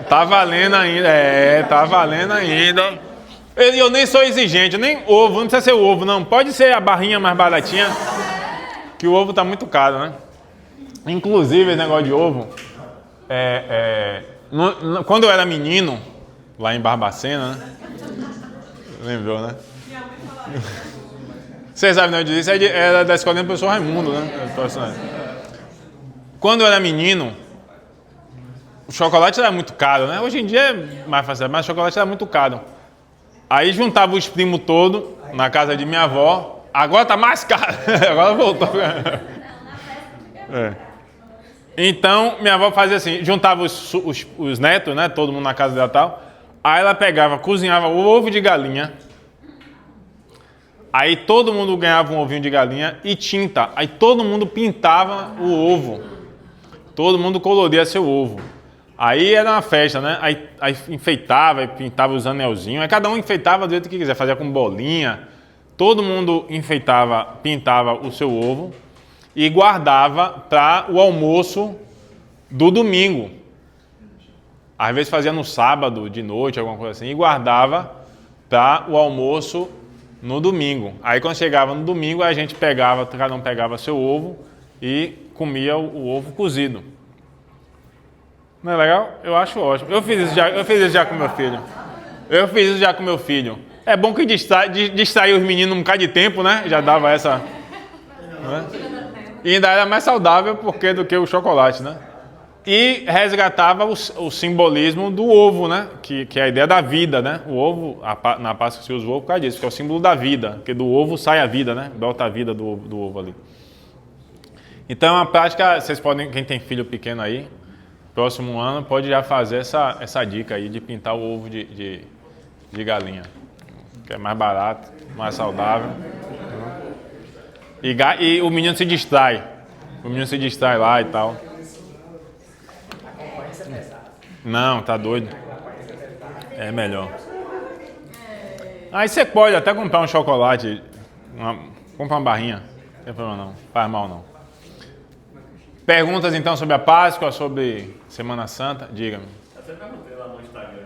tá valendo ainda. Tá valendo ainda. Eu nem sou exigente, nem ovo, não precisa ser o ovo, não. Pode ser a barrinha mais baratinha, que o ovo tá muito caro, né? Inclusive, esse negócio de ovo, quando eu era menino, lá em Barbacena, né? Lembrou, né? Vocês sabem onde isso? Era da escolinha do professor Raimundo, né? Quando eu era menino, o chocolate era muito caro, né? Hoje em dia é mais fácil, mas o chocolate era muito caro. Aí juntava os primos todos na casa de minha avó. Agora tá mais caro. Agora voltou. Então, minha avó fazia assim, juntava os netos, né? Todo mundo na casa dela e tal. Aí ela pegava, cozinhava o ovo de galinha. Aí todo mundo ganhava um ovinho de galinha e tinta. Aí todo mundo pintava o ovo. Todo mundo coloria seu ovo. Aí era uma festa, né? Aí enfeitava e pintava os anelzinhos. Aí cada um enfeitava do jeito que quiser, fazia com bolinha. Todo mundo enfeitava, pintava o seu ovo e guardava para o almoço do domingo. Às vezes fazia no sábado, de noite, alguma coisa assim, e guardava para o almoço no domingo. Aí quando chegava no domingo, a gente pegava, cada um pegava seu ovo e comia o ovo cozido. Não é legal? Eu acho ótimo. Eu fiz isso já com meu filho. É bom que distrair os meninos um bocado de tempo, né? Já dava essa... Né? E ainda era mais saudável do que o chocolate, né? E resgatava o simbolismo do ovo, né? Que é a ideia da vida, né? O ovo, na Páscoa se usa o ovo por causa disso, que é o símbolo da vida. Porque do ovo sai a vida, né? Bota a vida do ovo ali. Então é uma prática, vocês podem, quem tem filho pequeno aí, próximo ano pode já fazer essa dica aí de pintar o ovo de galinha. Que é mais barato, mais saudável. E o menino se distrai. O menino se distrai lá e tal. Não, tá doido. É melhor. Aí você pode até comprar um chocolate. Comprar uma barrinha. Não tem problema não. Faz mal não. Perguntas então sobre a Páscoa, sobre Semana Santa? Diga-me. Eu sempre perguntei lá no Instagram.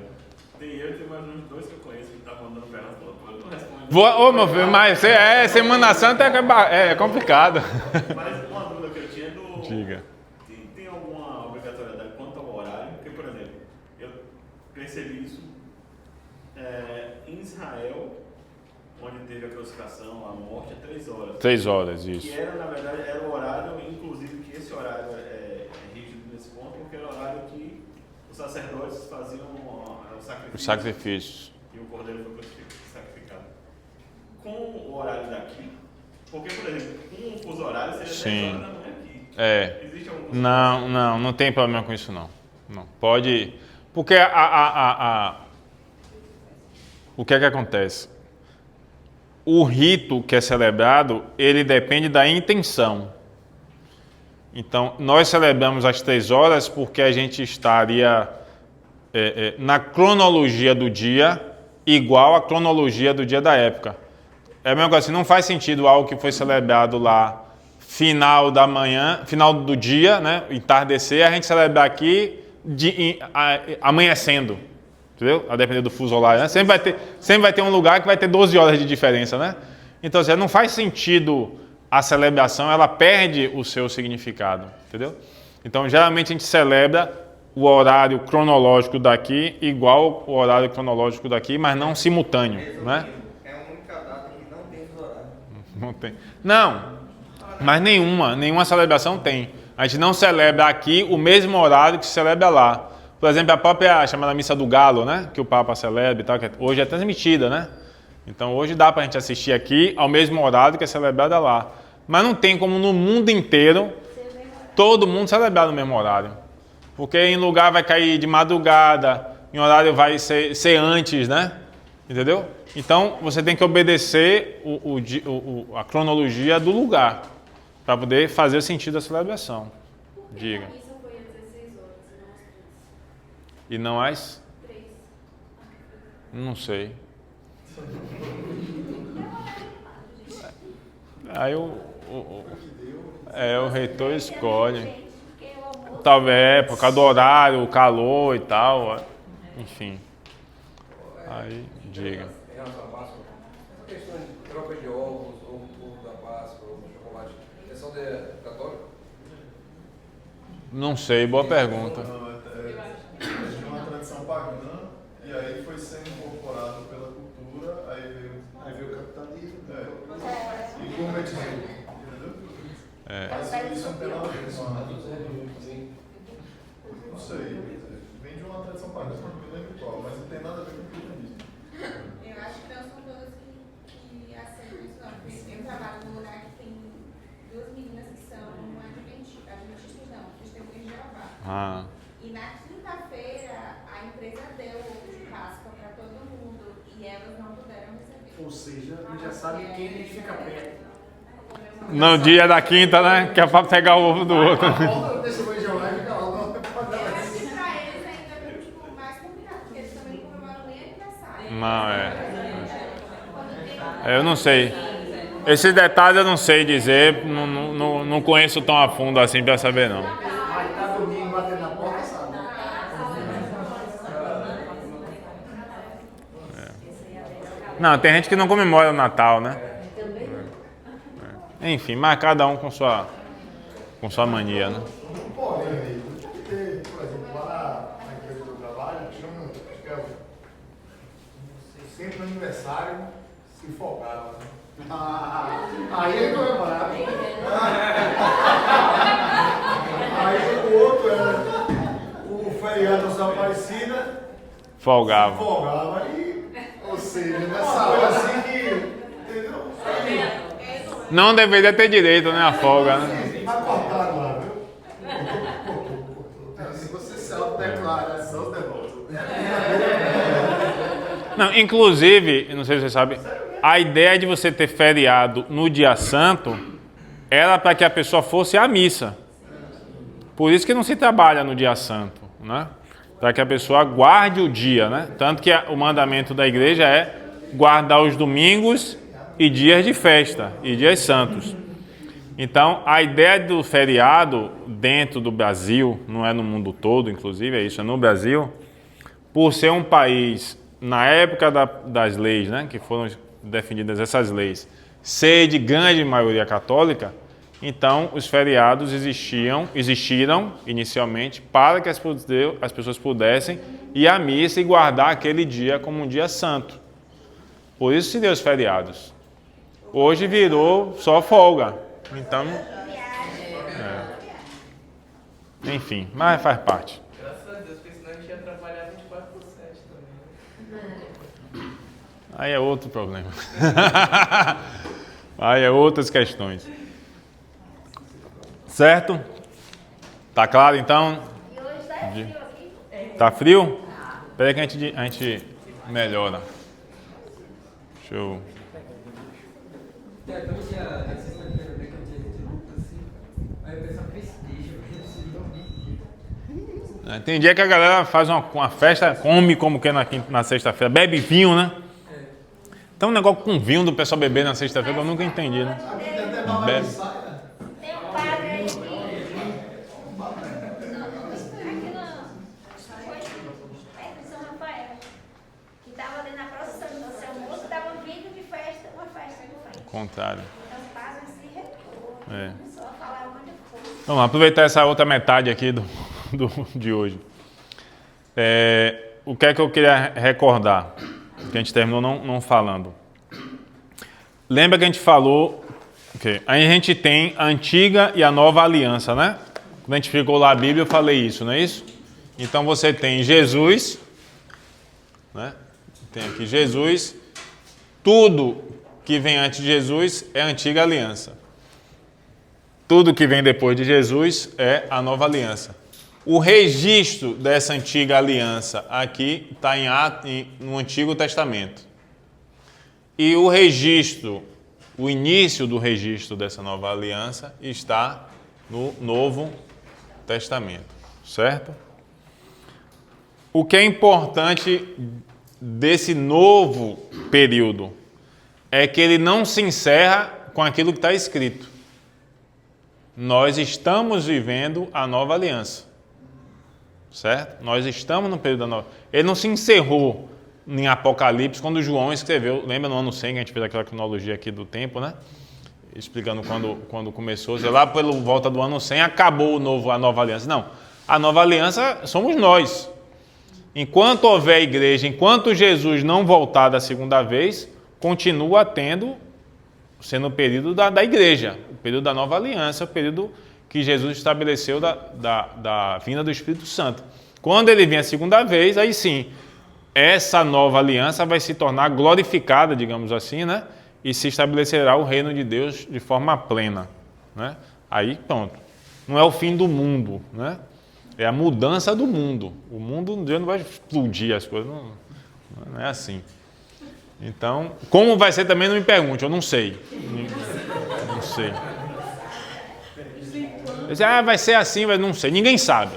Tem eu e tem mais uns 2 que eu conheço que tá mandando perguntas. Eu não respondo. Ô meu filho, mas Semana Santa é complicado. Mas uma dúvida que eu tinha é do... Diga. Tem alguma obrigatoriedade quanto ao horário? Porque, por exemplo, eu percebi isso em Israel, onde teve a crucificação, a morte, é 3 horas. 3 horas, isso. Que era, na verdade, era o horário, inclusive que esse horário é rígido nesse ponto, porque era o horário que os sacerdotes faziam o sacrifício. Os sacrifícios. E o cordeiro foi sacrificado. Com o horário daqui, porque, por exemplo, com o fuso horário seria 10 horas da manhã aqui. Existe algum... Não tem problema com isso não. Não pode, porque o que é que acontece? O rito que é celebrado, ele depende da intenção. Então, nós celebramos às 3 horas porque a gente estaria na cronologia do dia igual à cronologia do dia da época. É a mesma coisa assim, não faz sentido algo que foi celebrado lá final da manhã, final do dia, né, entardecer, a gente celebrar aqui amanhecendo, entendeu? A depender do fuso horário, né? Sempre vai ter um lugar que vai ter 12 horas de diferença, né? Então, assim, não faz sentido a celebração, ela perde o seu significado, entendeu? Então, geralmente a gente celebra o horário cronológico daqui igual o horário cronológico daqui, mas não simultâneo, né? É a única data que não tem fuso horário. Não tem. Não, mas nenhuma celebração tem. A gente não celebra aqui o mesmo horário que se celebra lá. Por exemplo, a própria chamada Missa do Galo, né? Que o Papa celebra e tal, que hoje é transmitida, né? Então hoje dá para a gente assistir aqui ao mesmo horário que é celebrada lá. Mas não tem como no mundo inteiro todo mundo celebrar no mesmo horário. Porque em lugar vai cair de madrugada, em horário vai ser antes, né? Entendeu? Então você tem que obedecer a cronologia do lugar para poder fazer o sentido da celebração. Diga. A missa foi às 16 horas E não às? 3. Não sei. Aí o reitor escolhe. Talvez por causa do horário, o calor e tal. Enfim. Aí, diga. Em relação à Páscoa, essa questão de troca de ovos, ou ovo da Páscoa, ou chocolate, é só de católico? Não sei, boa pergunta. É uma tradição pagã, e aí foi sendo incorporado pela cultura, aí veio o capitalismo, e gourmetizou, entendeu? Mas isso não tem nada a ver com a... Não sei, vem de uma tradição pagã, não me lembro qual, mas não tem nada a ver com o cristianismo. Eu acho que não são todas que aceitam isso, não. Eu trabalho num lugar que tem 2 meninas que são adventistas, não, testemunhas de Jeová. E na quinta-feira, a empresa deu ovo de Páscoa para todo mundo e elas não puderam receber. Ou seja, a gente já sabe quem a gente fica perto. No dia da quinta, né? Que é pra pegar o ovo do outro. A volta do testemunho de Jeová fica lá. Eu acho que para eles ainda é mais complicado, porque eles também não comemoram nem aniversário. Não, eu não sei. Esses detalhes eu não sei dizer, não conheço tão a fundo assim para saber, não. Aí tá domingo batendo na porta, sabe? Não, tem gente que não comemora o Natal, né? Enfim, mas cada um com sua mania, né? Porém, aí, por exemplo, lá na empresa do trabalho, tinha sempre no aniversário se folgava, né? Aí ele comemorava. Aí o outro era o feriado da São Aparecida. Folgava. Ou seja, nessa hora assim que. Entendeu? Não deveria ter direito, né? A folga, né? Mas cortaram lá, viu? Se você se autodeclara, são os devotos. Não, inclusive, não sei se você sabe, a ideia de você ter feriado no dia santo era para que a pessoa fosse à missa. Por isso que não se trabalha no dia santo, né? Para que a pessoa guarde o dia, né? Tanto que o mandamento da igreja é guardar os domingos e dias de festa, e dias santos. Então, a ideia do feriado dentro do Brasil, não é no mundo todo, inclusive, é isso, é no Brasil, por ser um país, na época das leis, né, que foram definidas essas leis, ser de grande maioria católica, então os feriados existiram inicialmente para que as pessoas pudessem ir à missa e guardar aquele dia como um dia santo. Por isso se deu os feriados. Hoje virou só folga. Então, enfim, mas faz parte. Graças a Deus, porque senão a gente ia trabalhar 24/7 também. Aí é outro problema. Aí é outras questões. Certo? Tá claro então? E hoje tá frio aqui. Tá frio? Espera que a gente melhora. Deixa eu... Também tinha na sexta-feira, né, que é o dia de luta, assim. Aí o pessoal festeja, Tem dia que a galera faz uma festa, come como que na sexta-feira, bebe vinho, né? Tem um negócio com vinho do pessoal beber na sexta-feira que eu nunca entendi, né? Bebe. Tem um padre aí aqui no São Rafael, que estava ali na procissão do seu moço, estava vindo de festa, uma festa de frente. Contrário. Então fazem esse retorno. Só falar muita coisa. Vamos aproveitar essa outra metade aqui de hoje. O que é que eu queria recordar? Que a gente terminou não falando. Lembra que a gente falou que a gente tem a antiga e a nova aliança, né? Quando a gente ficou lá a Bíblia, eu falei isso, não é isso? Então você tem Jesus, né? Tem aqui Jesus. Tudo que vem antes de Jesus é a antiga aliança. Tudo que vem depois de Jesus é a nova aliança. O registro dessa antiga aliança aqui está no Antigo Testamento. E o registro, o início do registro dessa nova aliança está no Novo Testamento, certo? O que é importante desse novo período é que ele não se encerra com aquilo que está escrito. Nós estamos vivendo a nova aliança. Certo? Nós estamos no período da nova. Ele não se encerrou em Apocalipse quando João escreveu. Lembra no ano 100 que a gente fez aquela cronologia aqui do tempo, né? Explicando quando começou. Lá pela volta do ano 100 acabou a nova aliança. Não. A nova aliança somos nós. Enquanto houver igreja, enquanto Jesus não voltar da segunda vez, continua sendo o período da igreja, o período da nova aliança, o período que Jesus estabeleceu da vinda do Espírito Santo. Quando ele vier a segunda vez, aí sim, essa nova aliança vai se tornar glorificada, digamos assim, né? E se estabelecerá o reino de Deus de forma plena, né? Aí, pronto. Não é o fim do mundo, né? É a mudança do mundo. O mundo um dia não vai explodir as coisas, não é assim. Então, como vai ser também não me pergunte, eu não sei. Não sei. Vai ser assim, mas não sei. Ninguém sabe,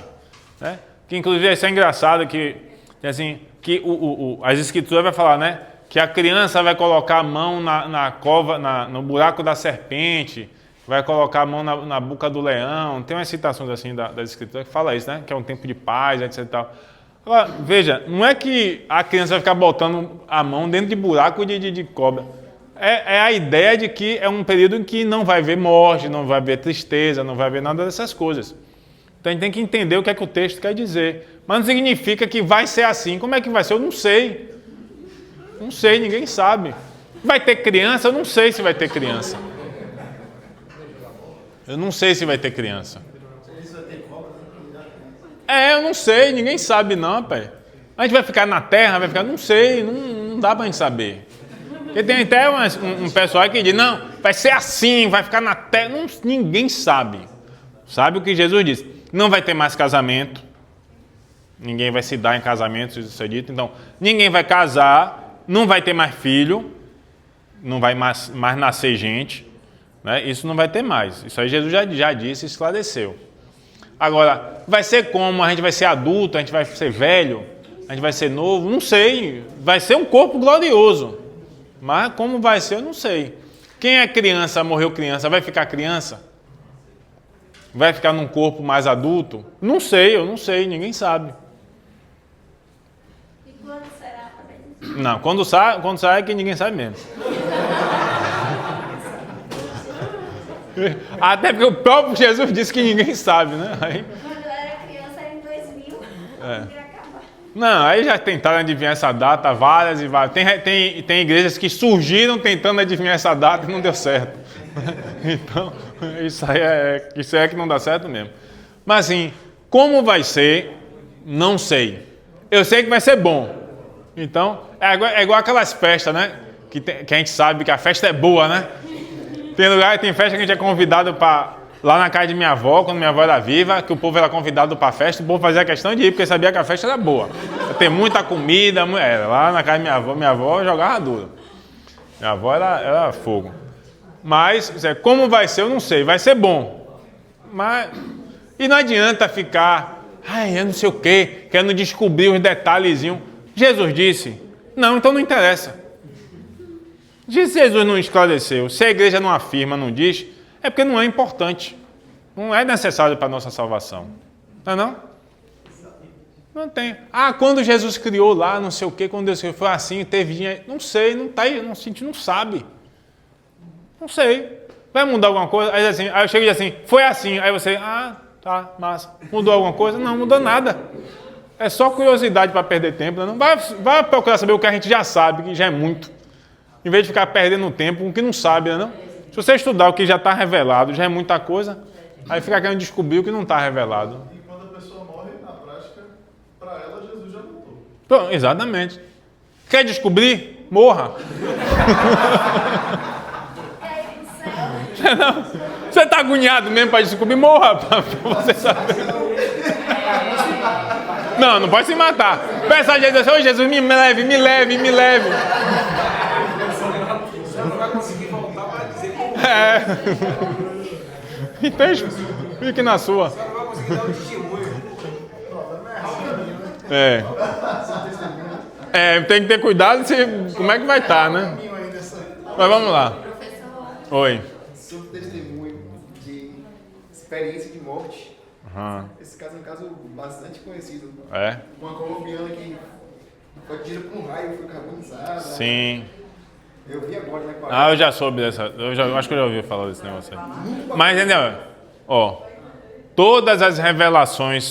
né? Que inclusive isso é engraçado que assim, que as escrituras vai falar, né? Que a criança vai colocar a mão na cova, no buraco da serpente, vai colocar a mão na boca do leão. Tem umas citações assim das escrituras que fala isso, né? Que é um tempo de paz, etc. E tal. Agora, veja, não é que a criança vai ficar botando a mão dentro de buraco de cobra. É a ideia de que é um período em que não vai haver morte, não vai haver tristeza, não vai haver nada dessas coisas. Então a gente tem que entender o que é que o texto quer dizer. Mas não significa que vai ser assim. Como é que vai ser? Eu não sei. Não sei, ninguém sabe. Vai ter criança? Eu não sei se vai ter criança. Eu não sei se vai ter criança. Eu não sei, ninguém sabe não, pai. A gente vai ficar na terra, vai ficar, não sei, não dá pra gente saber. Porque tem até um pessoal que diz, não, vai ser assim, vai ficar na terra. Não, ninguém sabe. Sabe o que Jesus disse? Não vai ter mais casamento. Ninguém vai se dar em casamento, isso é dito. Então, ninguém vai casar, não vai ter mais filho, não vai mais nascer gente. Né? Isso não vai ter mais. Isso aí Jesus já disse e esclareceu. Agora, vai ser como? A gente vai ser adulto, a gente vai ser velho, a gente vai ser novo? Não sei. Vai ser um corpo glorioso. Mas como vai ser, eu não sei. Quem é criança, morreu criança, vai ficar criança? Vai ficar num corpo mais adulto? Não sei, eu não sei, ninguém sabe. E quando será também? Não, quando sai é que ninguém sabe mesmo. Até porque o próprio Jesus disse que ninguém sabe, né? Aí... Quando eu era criança, era em 2000. Ia acabar. Não, aí já tentaram adivinhar essa data várias e várias. Tem igrejas que surgiram tentando adivinhar essa data e não deu certo. Então, isso aí é que não dá certo mesmo. Mas assim, como vai ser, não sei. Eu sei que vai ser bom. Então, é igual aquelas festas, né? Que a gente sabe que a festa é boa, né? Tem festa que a gente é convidado para... Lá na casa de minha avó, quando minha avó era viva, que o povo era convidado para a festa, o povo fazia questão de ir, porque sabia que a festa era boa. Ia ter muita comida, lá na casa de minha avó jogava duro. Minha avó era fogo. Mas, como vai ser, eu não sei, vai ser bom. E não adianta ficar, eu não sei o quê, querendo descobrir os detalhezinhos. Jesus disse, não, então não interessa. Se Jesus não esclareceu, se a igreja não afirma, não diz, é porque não é importante. Não é necessário para a nossa salvação. Não é não? Não tem. Quando Jesus criou lá, não sei o quê, quando Deus criou, foi assim, teve dinheiro. Não sei, não tá aí, a gente não sabe. Não sei. Vai mudar alguma coisa? Aí eu chego e digo assim, foi assim. Aí você, tá, massa. Mudou alguma coisa? Não, mudou nada. É só curiosidade para perder tempo. Não vai procurar saber o que a gente já sabe, que já é muito. Em vez de ficar perdendo tempo com o que não sabe, não? Se você estudar o que já está revelado, já é muita coisa, aí fica querendo descobrir o que não está revelado. E quando a pessoa morre, na prática, para ela, Jesus já lutou. Então, exatamente. Quer descobrir? Morra. Você está agoniado mesmo para descobrir? Morra, para você saber. Não pode se matar. Peça a Jesus, Jesus, me leve. Você não vai conseguir voltar para dizer como Então, fique na sua. Você não vai conseguir dar um testemunho. Tem que ter cuidado como é que vai estar, né? Mas vamos lá. Oi. Sobre testemunho de experiência de morte. Esse caso é um caso bastante conhecido. Uma colombiana que foi tida por um raio, foi carbonizada. Sim. Eu vi agora, né? Eu já soube dessa. Acho que eu já ouvi falar desse negócio aí. Mas, entendeu? Todas as revelações